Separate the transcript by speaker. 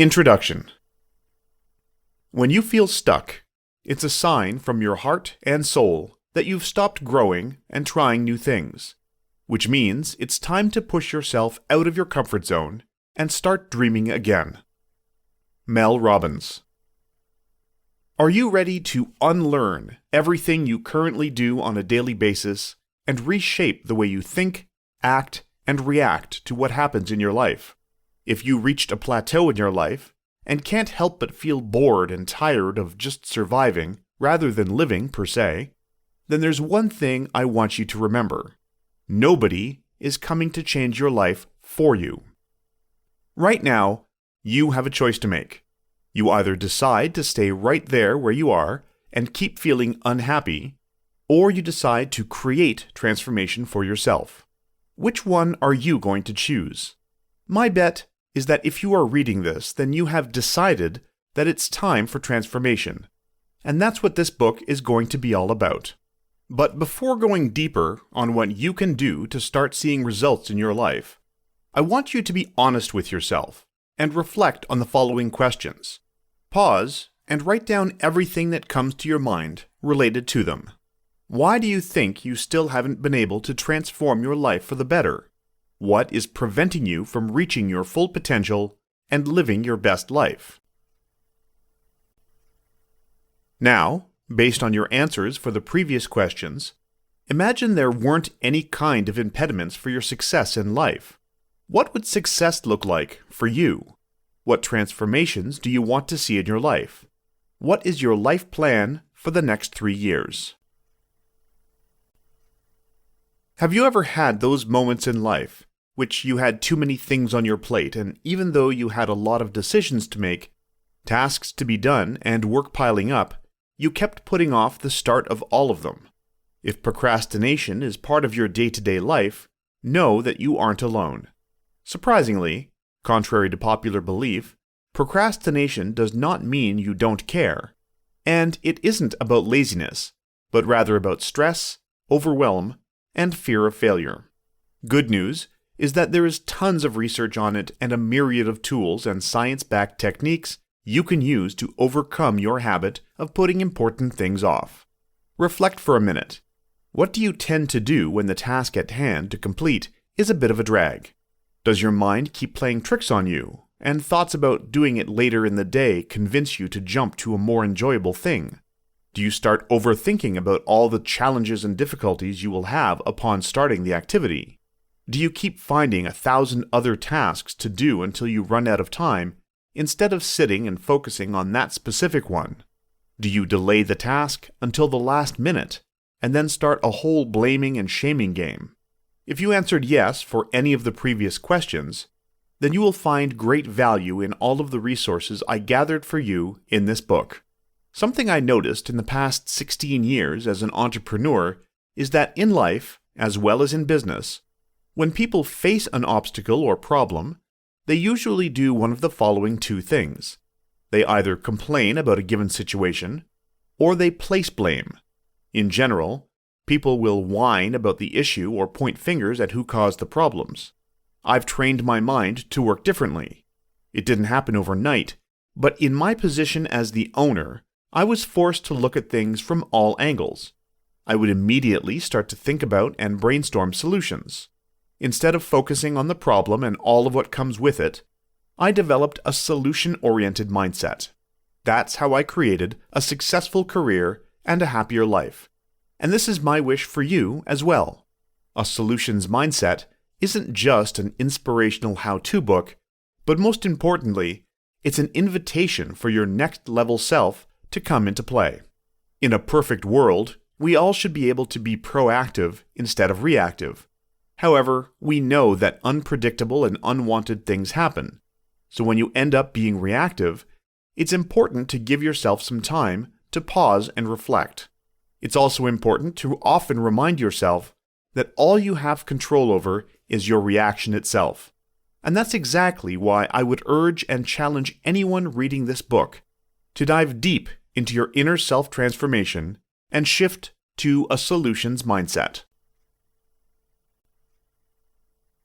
Speaker 1: Introduction. When you feel stuck, it's a sign from your heart and soul that you've stopped growing and trying new things, which means it's time to push yourself out of your comfort zone and start dreaming again. Mel Robbins. Are you ready to unlearn everything you currently do on a daily basis and reshape the way you think, act, and react to what happens in your life? If you reached a plateau in your life and can't help but feel bored and tired of just surviving rather than living per se, then there's one thing I want you to remember. Nobody is coming to change your life for you. Right now, you have a choice to make. You either decide to stay right there where you are and keep feeling unhappy, or you decide to create transformation for yourself. Which one are you going to choose? My bet is that if you are reading this, then you have decided that it's time for transformation. And that's what this book is going to be all about. But before going deeper on what you can do to start seeing results in your life, I want you to be honest with yourself and reflect on the following questions. Pause and write down everything that comes to your mind related to them. Why do you think you still haven't been able to transform your life for the better? What is preventing you from reaching your full potential and living your best life? Now, based on your answers for the previous questions, imagine there weren't any kind of impediments for your success in life. What would success look like for you? What transformations do you want to see in your life? What is your life plan for the next 3 years? Have you ever had those moments in life which you had too many things on your plate, and even though you had a lot of decisions to make, tasks to be done, and work piling up, you kept putting off the start of all of them? If procrastination is part of your day-to-day life, know that you aren't alone. Surprisingly, contrary to popular belief, procrastination does not mean you don't care. And it isn't about laziness, but rather about stress, overwhelm, and fear of failure. Good news is that there is tons of research on it and a myriad of tools and science-backed techniques you can use to overcome your habit of putting important things off. Reflect for a minute. What do you tend to do when the task at hand to complete is a bit of a drag? Does your mind keep playing tricks on you, and thoughts about doing it later in the day convince you to jump to a more enjoyable thing? Do you start overthinking about all the challenges and difficulties you will have upon starting the activity? Do you keep finding 1,000 other tasks to do until you run out of time, instead of sitting and focusing on that specific one? Do you delay the task until the last minute, and then start a whole blaming and shaming game? If you answered yes for any of the previous questions, then you will find great value in all of the resources I gathered for you in this book. Something I noticed in the past 16 years as an entrepreneur is that in life, as well as in business, when people face an obstacle or problem, they usually do one of the following 2 things. They either complain about a given situation, or they place blame. In general, people will whine about the issue or point fingers at who caused the problems. I've trained my mind to work differently. It didn't happen overnight, but in my position as the owner, I was forced to look at things from all angles. I would immediately start to think about and brainstorm solutions. Instead of focusing on the problem and all of what comes with it, I developed a solution-oriented mindset. That's how I created a successful career and a happier life. And this is my wish for you as well. A solutions mindset isn't just an inspirational how-to book, but most importantly, it's an invitation for your next-level self to come into play. In a perfect world, we all should be able to be proactive instead of reactive. However, we know that unpredictable and unwanted things happen. So when you end up being reactive, it's important to give yourself some time to pause and reflect. It's also important to often remind yourself that all you have control over is your reaction itself. And that's exactly why I would urge and challenge anyone reading this book to dive deep into your inner self-transformation and shift to a solutions mindset.